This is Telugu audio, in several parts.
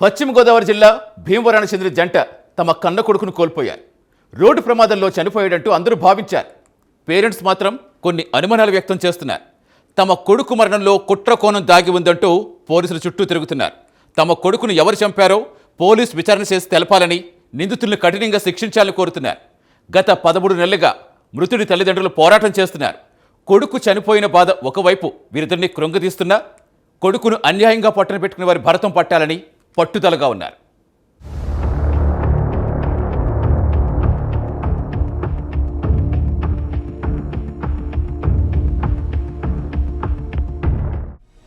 పశ్చిమ గోదావరి జిల్లా భీమవరానికి చెందిన జంట తమ కన్న కొడుకును కోల్పోయారు. రోడ్డు ప్రమాదంలో చనిపోయాడంటూ అందరూ భావించారు. పేరెంట్స్ మాత్రం కొన్ని అనుమానాలు వ్యక్తం చేస్తున్నారు. తమ కొడుకు మరణంలో కుట్ర కోణం దాగి ఉందంటూ పోలీసులు చుట్టూ తిరుగుతున్నారు. తమ కొడుకును ఎవరు చంపారో పోలీసు విచారణ చేసి తెలపాలని, నిందితులను కఠినంగా శిక్షించాలని కోరుతున్నారు. గత 13 నెలలుగా మృతుడి తల్లిదండ్రులు పోరాటం చేస్తున్నారు. కొడుకు చనిపోయిన బాధ ఒకవైపు వీరిద్దరిని కృంగదీస్తున్నా, కొడుకును అన్యాయంగా పట్టున పెట్టుకునే వారి భరతం పట్టాలని పట్టుదలగా ఉన్నారు.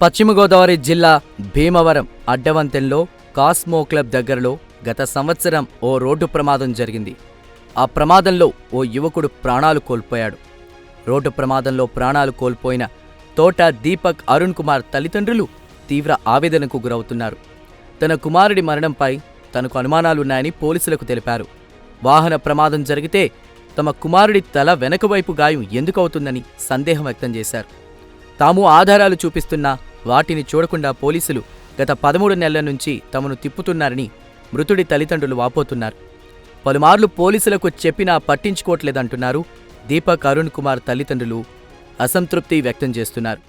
పశ్చిమ గోదావరి జిల్లా భీమవరం అడ్డవంతెనలో కాస్మో క్లబ్ దగ్గరలో గత సంవత్సరం ఓ రోడ్డు ప్రమాదం జరిగింది. ఆ ప్రమాదంలో ఓ యువకుడు ప్రాణాలు కోల్పోయాడు. రోడ్డు ప్రమాదంలో ప్రాణాలు కోల్పోయిన తోట దీపక్ అరుణ్ కుమార్ తల్లిదండ్రులు తీవ్ర ఆవేదనకు గురవుతున్నారు. తన కుమారుడి మరణంపై తనకు అనుమానాలున్నాయని పోలీసులకు తెలిపారు. వాహన ప్రమాదం జరిగితే తమ కుమారుడి తల వెనకవైపు గాయం ఎందుకవుతుందని సందేహం వ్యక్తం చేశారు. తాము ఆధారాలు చూపిస్తున్నా వాటిని చూడకుండా పోలీసులు గత 13 నెలల నుంచి తమను తిప్పుతున్నారని మృతుడి తల్లిదండ్రులు వాపోతున్నారు. పలుమార్లు పోలీసులకు చెప్పినా పట్టించుకోవట్లేదంటున్నారు. దీపక్ అరుణ్ కుమార్ తల్లిదండ్రులు అసంతృప్తి వ్యక్తం చేస్తున్నారు.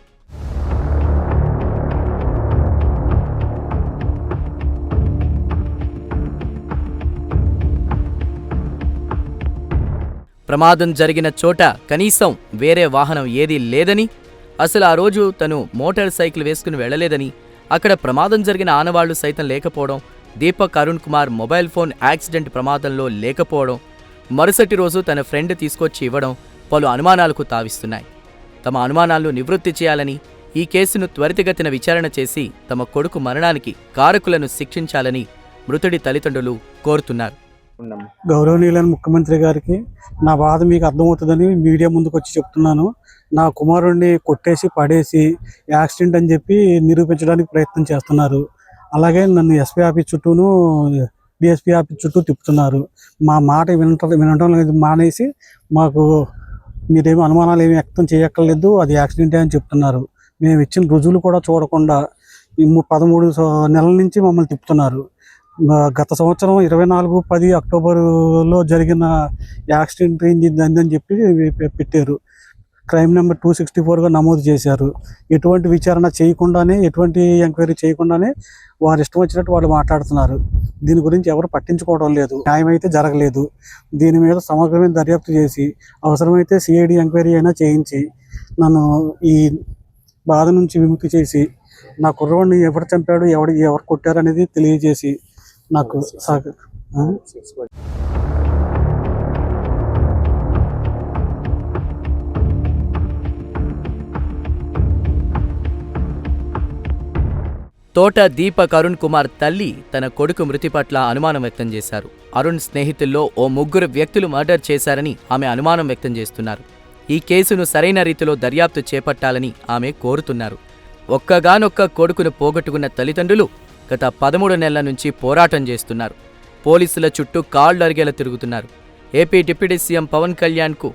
ప్రమాదం జరిగిన చోట కనీసం వేరే వాహనం ఏదీ లేదని, అసలు ఆ రోజు తను మోటార్ సైకిల్ వేసుకుని వెళ్లలేదని, అక్కడ ప్రమాదం జరిగిన ఆనవాళ్లు సైతం లేకపోవడం, Deepak Arun Kumar mobile phone accident ప్రమాదంలో లేకపోవడం, మరుసటి రోజు తన ఫ్రెండ్ తీసుకొచ్చి ఇవ్వడం పలు అనుమానాలకు తావిస్తున్నాయి. తమ అనుమానాలను నివృత్తి చేయాలని, ఈ కేసును త్వరితగతిన విచారణ చేసి తమ కొడుకు మరణానికి కారకులను శిక్షించాలని మృతుడి తల్లిదండ్రులు కోరుతున్నారు. గౌరవనీయులైన ముఖ్యమంత్రి గారికి నా బాధ మీకు అర్థమవుతుందని మీడియా ముందుకు వచ్చి చెప్తున్నాను. నా కుమారుడిని కొట్టేసి పడేసి యాక్సిడెంట్ అని చెప్పి నిరూపించడానికి ప్రయత్నం చేస్తున్నారు. అలాగే నన్ను ఎస్పీ ఆఫీస్ చుట్టూను డిఎస్పీ ఆఫీస్ చుట్టూ తిప్పుతున్నారు. మా మాట వినటం లేదు మానేసి మాకు మీరేమీ అనుమానాలు ఏమి వ్యక్తం చేయక్కర్లేదు, అది యాక్సిడెంటే అని చెప్తున్నారు. మేము ఇచ్చిన రుజువులు కూడా చూడకుండా 13 నెలల నుంచి మమ్మల్ని తిప్పుతున్నారు. గత సంవత్సరం 24/10 అక్టోబర్లో జరిగిన యాక్సిడెంట్ అని చెప్పి పెట్టారు. క్రైమ్ నెంబర్ 264గా నమోదు చేశారు. ఎటువంటి విచారణ చేయకుండానే, ఎటువంటి ఎంక్వైరీ చేయకుండానే వారు ఇష్టం వచ్చినట్టు వాళ్ళు మాట్లాడుతున్నారు. దీని గురించి ఎవరు పట్టించుకోవడం లేదు. న్యాయం అయితే జరగలేదు. దీని మీద సమగ్రమైన దర్యాప్తు చేసి అవసరమైతే సిఐడి ఎంక్వైరీ అయినా చేయించి నన్ను ఈ బాధ నుంచి విముక్తి చేసి నా కుర్రవాడిని ఎవరు చంపాడు, ఎవరు కొట్టారు అనేది తెలియజేసి నాకు తోట దీపక్ అరుణ్ కుమార్ తల్లి తన కొడుకు మృతి పట్ల అనుమానం వ్యక్తం చేశారు. అరుణ్ స్నేహితుల్లో ఓ 3 వ్యక్తులు మర్డర్ చేశారని ఆమె అనుమానం వ్యక్తం చేస్తున్నారు. ఈ కేసును సరైన రీతిలో దర్యాప్తు చేపట్టాలని ఆమె కోరుతున్నారు. ఒక్కగానొక్క కొడుకును పోగొట్టుకున్న తల్లిదండ్రులు గత 13 నెలల నుంచి పోరాటం చేస్తున్నారు. పోలీసుల చుట్టూ కాళ్లు అరిగేలా తిరుగుతున్నారు. ఏపీ డిప్యూటీ సీఎం పవన్ కళ్యాణ్కు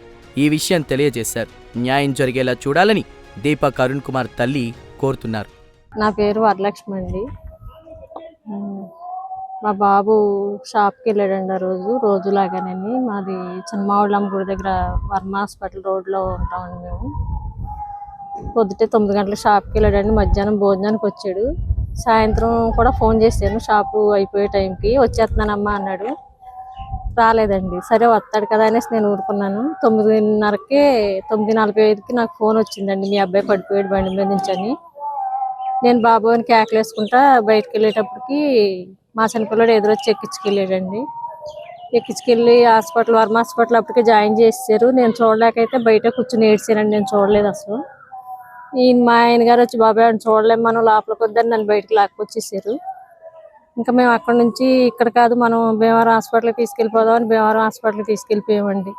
ఈ విషయం తెలియజేశారు. న్యాయం జరిగేలా చూడాలని దీపక్ అరుణ్ కుమార్ తల్లి కోరుతున్నారు. నా పేరు వరలక్ష్మి అండి. మా బాబు షాప్కి వెళ్ళాడండి. ఆ రోజులాగానని మాది చిన్నమావుళ్ళమ్మ గుడి దగ్గర వర్మ హాస్పిటల్ రోడ్లో ఉంటామండి మేము. పొద్దుటే 9 గంటల షాప్కి వెళ్ళాడండి. మధ్యాహ్నం భోజనానికి వచ్చాడు. సాయంత్రం కూడా ఫోన్ చేశాను షాపు అయిపోయే టైంకి, వచ్చేస్తున్నానమ్మా అన్నాడు. రాలేదండి. సరే వస్తాడు కదా అనేసి నేను ఊరుకున్నాను. 9:30కి 9:45కి నాకు ఫోన్ వచ్చిందండి, మీ అబ్బాయి పడిపోయాడు బండి మీద నుంచి అని. నేను బాబుని కేకలేసుకుంటా బయటకు వెళ్ళేటప్పటికి మా చిన్నపిల్లడు ఎదురొచ్చి ఎక్కించుకెళ్ళాడండి. ఎక్కించుకెళ్ళి వర్మ హాస్పిటల్ అప్పటికే జాయిన్ చేసేసారు. నేను చూడలేకైతే బయట కూర్చుని ఏడ్చానండి. నేను చూడలేదు అసలు. మా ఆయన గారు వచ్చి బాబాయ్ అని చూడలేము, మనం లోపలికి వద్దని నన్ను బయటకు లాక్కొచ్చేసారు. ఇంకా మేము అక్కడ నుంచి ఇక్కడ కాదు మనం భీమవరం హాస్పిటల్కి తీసుకెళ్ళిపోదామని భీమవరం హాస్పిటల్కి తీసుకెళ్ళిపోయామండి.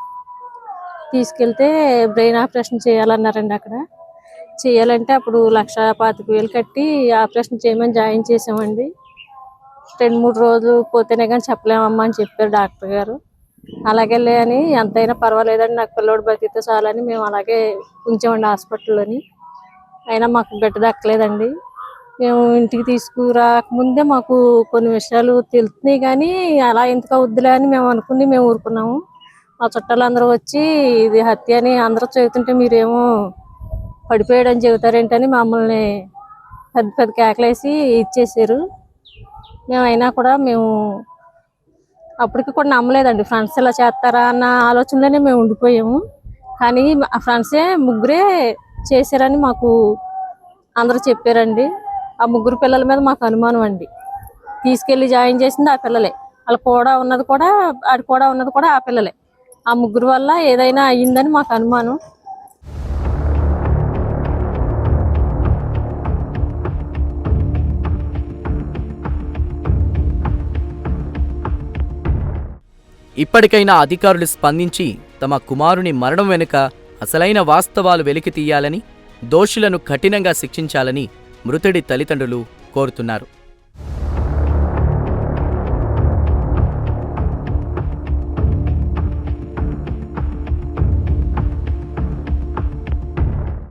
తీసుకెళ్తే బ్రెయిన్ ఆపరేషన్ చేయాలన్నారండి. అక్కడ చేయాలంటే అప్పుడు 1,25,000 కట్టి ఆపరేషన్ చేయమని జాయిన్ చేసామండి. 2-3 రోజులు పోతేనే కానీ చెప్పలేమమ్మా అని చెప్పారు డాక్టర్ గారు. అలాగే అని ఎంతైనా పర్వాలేదని, నాకు పిల్లోడు బతికితే చాలని మేము అలాగే ఉంచామండి హాస్పిటల్లోని. అయినా మాకు బిడ్డ దక్కలేదండి. మేము ఇంటికి తీసుకురాకముందే మాకు కొన్ని విషయాలు తెలుస్తున్నాయి, కానీ అలా ఎందుకు అవుద్దిలే అని మేము అనుకుని మేము ఊరుకున్నాము. మా చుట్టాలందరూ వచ్చి ఇది హత్య అని అందరూ చెబుతుంటే మీరేమో పడిపోయాడని చెబుతారేంటని మమ్మల్ని పెద్ద పెద్ద కేకలేసి ఇచ్చేసారు. అయినా కూడా మేము అప్పటికి కూడా నమ్మలేదండి, ఫ్రెండ్స్ ఇలా చేస్తారా అన్న ఆలోచనలోనే మేము ఉండిపోయాము. కానీ ఆ ఫ్రెండ్సే ముగ్గురే చేశారని మాకు అందరూ చెప్పారండి. ఆ ముగ్గురు పిల్లల మీద మాకు అనుమానం అండి. తీసుకెళ్లి జాయిన్ చేసింది ఆ పిల్లలే, ఆడు కూడా ఉన్నది కూడా ఆ పిల్లలే. ఆ ముగ్గురు వల్ల ఏదైనా అయ్యిందని మాకు అనుమానం. ఇప్పటికైనా అధికారులు స్పందించి తమ కుమారుని మరణం వెనుక అసలైన వాస్తవాలు వెలికి తీయాలని, దోషులను కఠినంగా శిక్షించాలని మృతుడి తల్లిదండ్రులు కోరుతున్నారు.